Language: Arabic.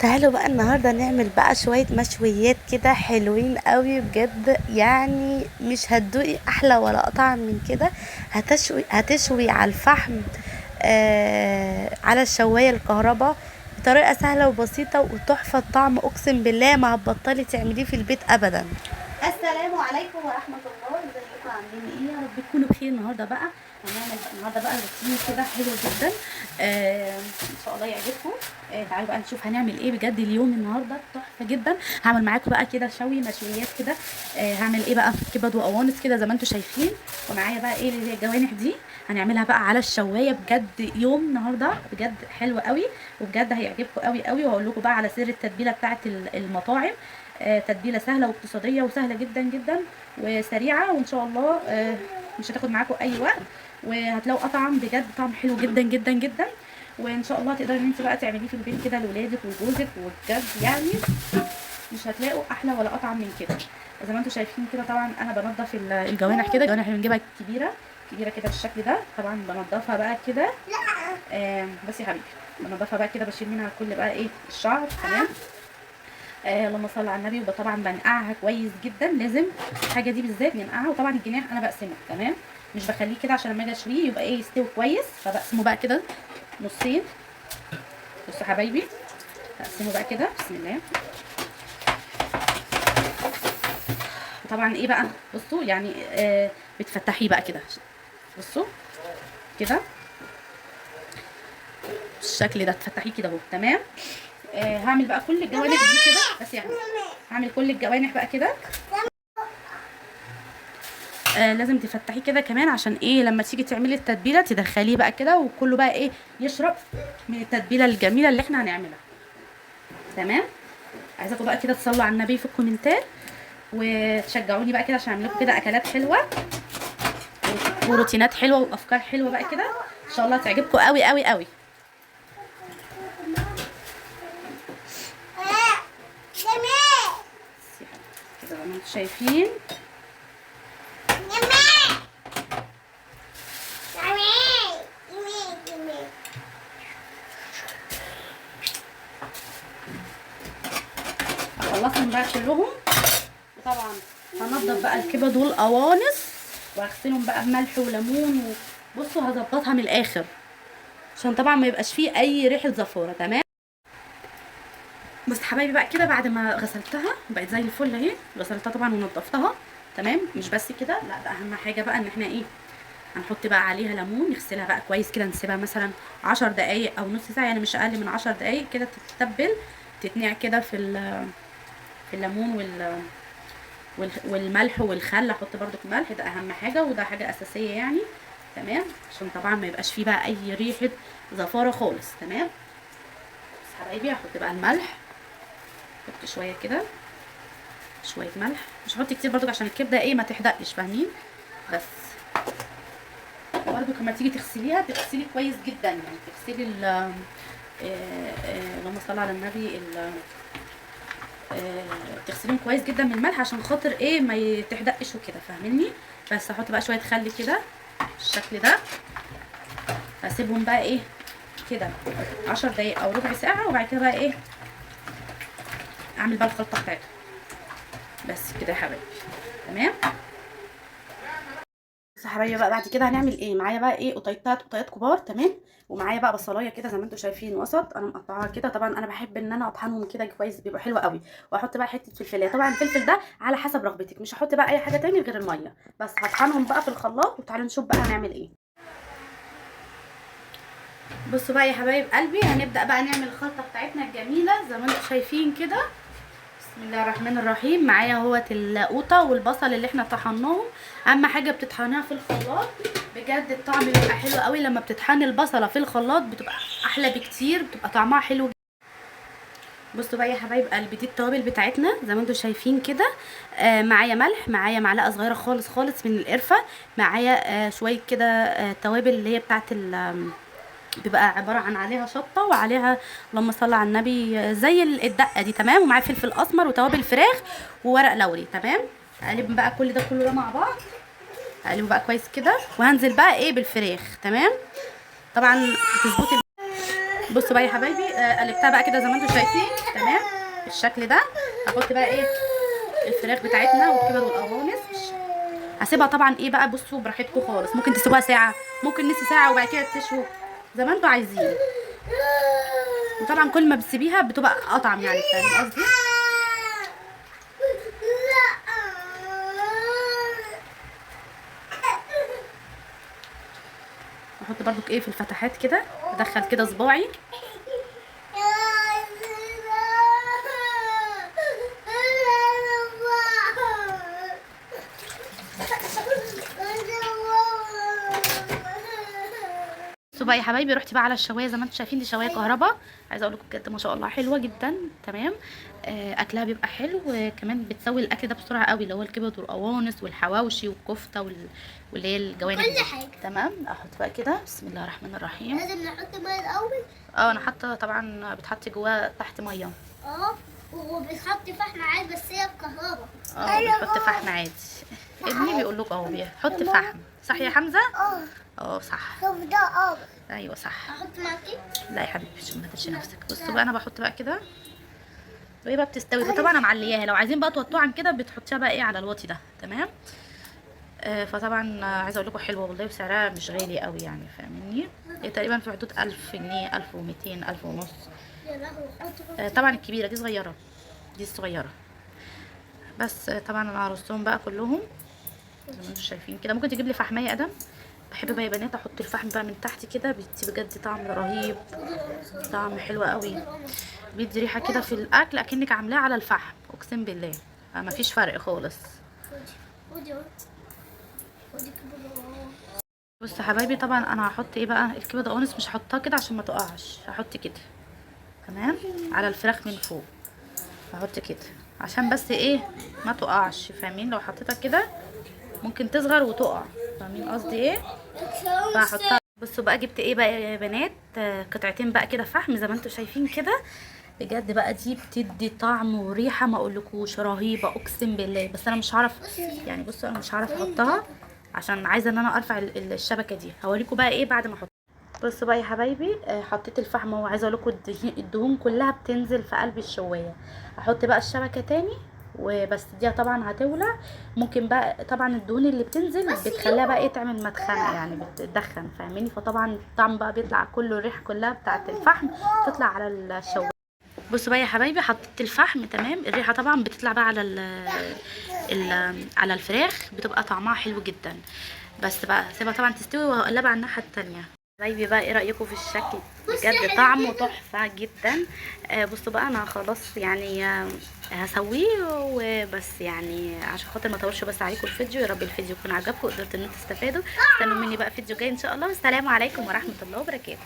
تعالوا بقى النهارده نعمل بقى شوية مشويات كده حلوين قوي بجد، يعني مش هتدوقي احلى ولا اطعم من كده. هتشوي على الفحم، على الشواية الكهرباء، بطريقة سهلة وبسيطة وتحفة الطعم. اقسم بالله ما هتبطلي تعمليه في البيت ابدا. السلام عليكم ورحمة الله، ازيكم عاملين ايه؟ يا رب تكونوا بخير. النهارده بقى هنعمل النهارده بقى روتين كده حلو جدا، ان شاء الله يعجبكم. تعالوا بقى نشوف هنعمل ايه. بجد اليوم النهارده تحفه جدا. هعمل معاكم بقى كده مشويات كده. هعمل ايه بقى؟ كبد وقوانص كده زي ما انتم شايفين، ومعايا بقى ايه اللي هي الجوانح دي. هنعملها بقى على الشوايه. بجد يوم النهارده بجد حلو قوي، وبجد هيعجبكم قوي قوي. وهقول لكم بقى على سر التتبيله بتاعه المطاعم. تتبيله سهله واقتصاديه وسهله جدا جدا وسريعه، وان شاء الله مش هتاخد معاكم اي وقت، وهتلاقوا اطعم بجد طعم حلو جدا جدا جدا. وان شاء الله تقدري ان انت بقى تعمليه في البيت كده لاولادك وجوزك، وبجد يعني مش هتلاقوا احلى ولا اطعم من كده. زي ما انتم شايفين كده، طبعا انا بنضف الجوانح كده. الجوانح اللي بنجيبها كبيره كبيره كده بالشكل ده، طبعا بنضفها بقى كده. بس يا حبيبي بنضفها بقى كده، بشيل منها كل بقى ايه الشعر. تمام. اللهم صل على النبي. وطبعا بنقعها كويس جدا، لازم الحاجه دي بالذات ننقعها. وطبعا الجناح انا بقسمه، تمام، مش بخليه كده عشان لما اجي اشويه يبقى ايه يستوي كويس، فبقسمه بقى كده نصين. بصوا يا حبايبي، هقسمه بقى كده بسم الله. طبعا ايه بقى، بصوا يعني بتفتحيه بقى كده، بصوا كده بالشكل ده، تفتحيه كده اهو. تمام. هعمل بقى كل الجوانح دي كده، بس يعني هعمل كل الجوانح بقى كده. لازم تفتحيه كده كمان، عشان ايه لما تيجي تعملي التتبيله تدخليه بقى كده، وكله بقى ايه يشرب من التتبيله الجميله اللي احنا هنعملها. تمام. عايزاكم بقى كده تصلوا على النبي في الكومنتات، وتشجعوني بقى كده عشان اعمل لكم كده اكلات حلوه وروتينات حلوه وافكار حلوه بقى كده، ان شاء الله تعجبكم قوي قوي قوي. كده زي ما انتم شايفين. خلصهم بقى كلهم. وطبعا هنضف بقى الكبد والقوانص واغسلهم بقى بملح وليمون. وبصوا هظبطها من الاخر عشان طبعا ما يبقاش فيه اي ريحه زفاره. تمام. بس حبايبي بقى كده بعد ما غسلتها بقت زي الفل اهي. غسلتها طبعا ونضفتها. تمام. مش بس كده، لا ده اهم حاجه بقى ان احنا ايه هنحط بقى عليها ليمون، نغسلها بقى كويس كده، نسيبها مثلا 10 دقايق او نص ساعه، يعني مش اقل من 10 دقايق كده تتبل، تتنقع كده في الليمون والملح والخل. احط برده ملح، ده اهم حاجه وده حاجه اساسيه يعني. تمام. عشان طبعا ما يبقاش فيه بقى اي ريحه زفاره خالص. تمام. بس حبايبي هحط بقى الملح، احط شويه كده، شويه ملح، مش هحط كتير برده عشان الكبده ايه ما تحدقش، فاهمين؟ بس برده لما تيجي تغسليها تغسلي كويس جدا، يعني تغسلي اللهم صل على النبي تغسليهم كويس جدا من الملح عشان خاطر ايه ما تحدقش وكده، فاهميني؟ بس هحط بقى شويه خل كده بالشكل ده، هسيبهم بقى ايه كده 10 دقايق او ربع ساعه، وبعد كده بقى ايه اعمل بقى الخلطه بتاعتها. بس كده يا حبايبي. تمام. بس يا حبايبي بقى بعد كده هنعمل ايه. معايا بقى ايه قطيات كبار. تمام. ومعايا بقى بصلايه كده زي ما انتم شايفين وسط، انا مقطعاها كده. طبعا انا بحب ان انا اطحنهم كده كويس، بيبقى حلو قوي. واحط بقى حته فلفلايه، طبعا الفلفل ده على حسب رغبتك، مش هحط بقى اي حاجه تاني غير الميه. بس هطحنهم بقى في الخلاط، وتعالوا نشوف بقى هنعمل ايه. بصوا بقى يا حبايب قلبي، هنبدا بقى نعمل الخلطه بتاعتنا الجميله زي ما انتم شايفين كده. بسم الله الرحمن الرحيم. معايا اهوت القوطه والبصل اللي احنا طحناهم. اهم حاجه بتطحنيها في الخلاط، بجد الطعم بيبقى حلو قوي لما بتطحني البصله في الخلاط، بتبقى احلى بكتير، بتبقى طعمها حلو. بصوا بقى يا حبايب قلبي، دي التوابل بتاعتنا زي ما انتم شايفين كده. معايا ملح، معايا معلقه صغيره خالص خالص من القرفه، معايا شويه كده توابل اللي هي بتاعت بيبقى عباره عن عليها شطه وعليها اللهم صل على النبي زي الدقه دي. تمام. ومعاه فلفل اسمر وتوابل فراخ وورق لوري. تمام. اقلب بقى كل ده كله مع بعض، اقلبه بقى كويس كده، وهنزل بقى ايه بالفراخ. تمام. طبعا تظبطي بصوا بقى يا حبايبي، قلبتها بقى كده زي ما انتم شايفين تمام بالشكل ده. هحط بقى ايه الفراخ بتاعتنا والكبد والقوانص. هسيبها طبعا ايه بقى، بصوا براحتكم خالص، ممكن تسيبوها ساعه، ممكن نص ساعه، وبعد كده تشووا زي ما انتم عايزين. وطبعا كل ما بتسيبيها بتبقى اطعم، يعني فاهمين قصدي. احط برضو ايه في الفتحات كده، ادخل كده صباعي. بصوا بقى يا حبايبي، رحت بقى على الشوايه زي ما انتم شايفين، دي شوايه كهرباء. عايزه اقول لكم بجد ما شاء الله حلوه جدا تمام. اكلها بيبقى حلو، وكمان بتسوي الاكل ده بسرعه قوي، اللي هو الكبد والقوانص والحواوشي والكفته واللي هي الجوانب كل دي. حاجة. تمام. احط بقى كده بسم الله الرحمن الرحيم. لازم نحط ميه الاول. انا حاطه طبعا، بتحط جواه تحت ميه. وبتحط فحم عادي بس هي بكهرباء. بنحط فحم عادي. ابني بيقول لك بيحط فحم، صح يا حمزه؟ صح. شوف ده ايوه صح. احط معاكي. لا يا حبيبي عشان ما تنسيش نفسك. بصوا بقى انا بحط بقى كده وهي بقى بتستوي. طبعا انا معلياها، لو عايزين بقى توطوا عن كده بتحطيها بقى ايه على الواطي ده تمام. فطبعا عايزه اقول لكم حلوه والله، وسعرها مش غالي قوي يعني فاهميني. هي تقريبا في حدود 1000 جنيه، 1200، 1000 ونص. يا لهوي طبعا الكبيره دي صغيره، دي الصغيره. بس طبعا انا هرصهم بقى كلهم زي ما انتم شايفين كده. ممكن تجيب لي فحمايه يا ادم. بحب بقى يا بنات احط الفحم بقى من تحت كده، بيدي بجد طعم رهيب، طعم حلو قوي، بيدي ريحه كده في الاكل اكنك عاملاه على الفحم، اقسم بالله مفيش فرق خالص. ودي بصوا يا حبايبي، طبعا انا هحط ايه بقى الكبده قوانص، مش هحطها كده عشان ما تقعش، هحط كده تمام على الفراخ من فوق. هحط كده عشان بس ايه ما تقعش، فاهمين؟ لو حطيتها كده ممكن تصغر وتقع، فاهمين قصدي ايه؟ فهحطها. بصوا بقى جبت ايه بقى يا بنات، قطعتين بقى كده فحم زي ما انتم شايفين كده. بجد بقى دي بتدي طعم وريحه ما اقولكوش، رهيبه اقسم بالله. بس انا مش هعرف يعني، بصوا انا مش هعرف احطها عشان عايزه ان انا ارفع الشبكه دي. هوريكم بقى ايه بعد ما احط. بصوا بقى يا حبايبي، حطيت الفحم، وعايزه اقول لكم الدهون كلها بتنزل في قلب الشوايه. احط بقى الشبكه تاني وبس، دي طبعا هتولع. ممكن بقى طبعا الدهون اللي بتنزل بتخليها بقى ايه تعمل مدخنه، يعني بتدخن فاهميني. فطبعا الطعم بقى بيطلع كله، الريحه كلها بتاعه الفحم تطلع على الشوايه. بصوا بقى يا حبايبي، حطيت الفحم تمام. الريحه طبعا بتطلع بقى على الفراخ، بتبقى طعمها حلو جدا. بس بقى سيبها طبعا تستوي، وهقلبها على الناحيه التانية. حبايبي بقى ايه رايكم في الشكل؟ بجد طعمه تحفه جدا. بصوا بقى انا خلاص يعني هسويه وبس، يعني عشان خاطر ما اطولش بس عليكم الفيديو. يا رب الفيديو يكون عجبكم، قدرتوا ان انتوا تستفادوا. استنوا مني بقى فيديو جاي ان شاء الله. والسلام عليكم ورحمه الله وبركاته.